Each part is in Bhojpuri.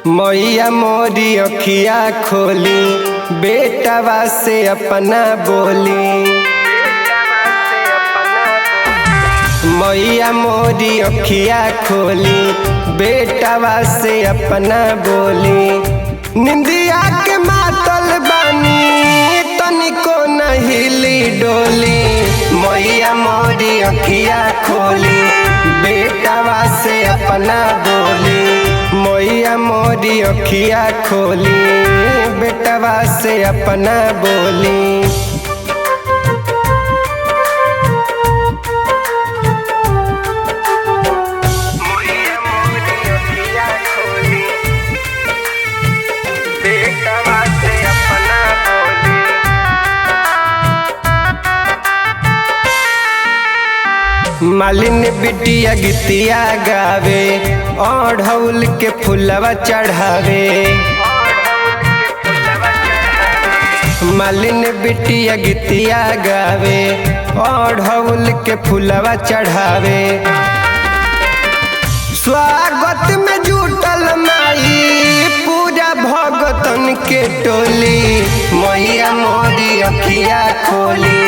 मैया मोरी अखिया खोली, बेटवा से अपना बोली। मैया मोरी अखिया खोली, बेटवा से अपना बोली। निंदिया के मातल बानी, तनिको न हिली डोली। मैया मोरी अखिया खोली, बेटवा से अपना बोली। मैया मोरी अखिया खोली, बेटवा से अपना बोली। मालिन बिटिया गीतिया गावे, ओढ़ौल के फुलवा चढ़ावे। मालिन बिटिया गीतिया गावे, ओढ़ौल के फुलवा चढ़ावे। स्वागत में जुटल माई पूरा भगतन के टोली। मैया मोरी अखिया खोली,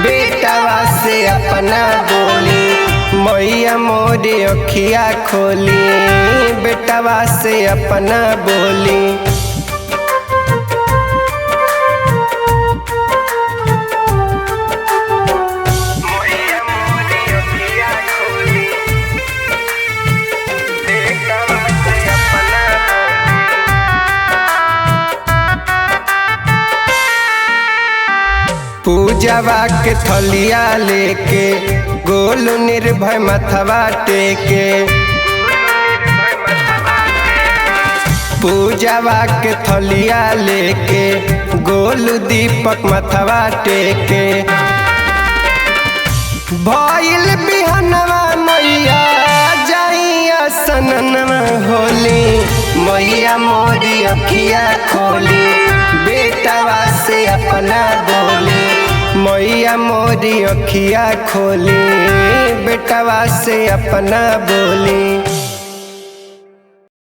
बेटवा से अपना बोली। मैया मोरी अखिया खोली, बेटवा से अपना बोली। पूजवा के थलिया लेके, गोल निर्भय मथवा टेके। पूजवा के थलिया लेके, गोल दीपक मथवा टेके। भइल बिहनवा मैया जाइया सननवा होली। मैया मोरी अखिया खोली, बेटवा से अपना बोली। मैया मोरी अखिया खोली, बेटवा से अपना बोली।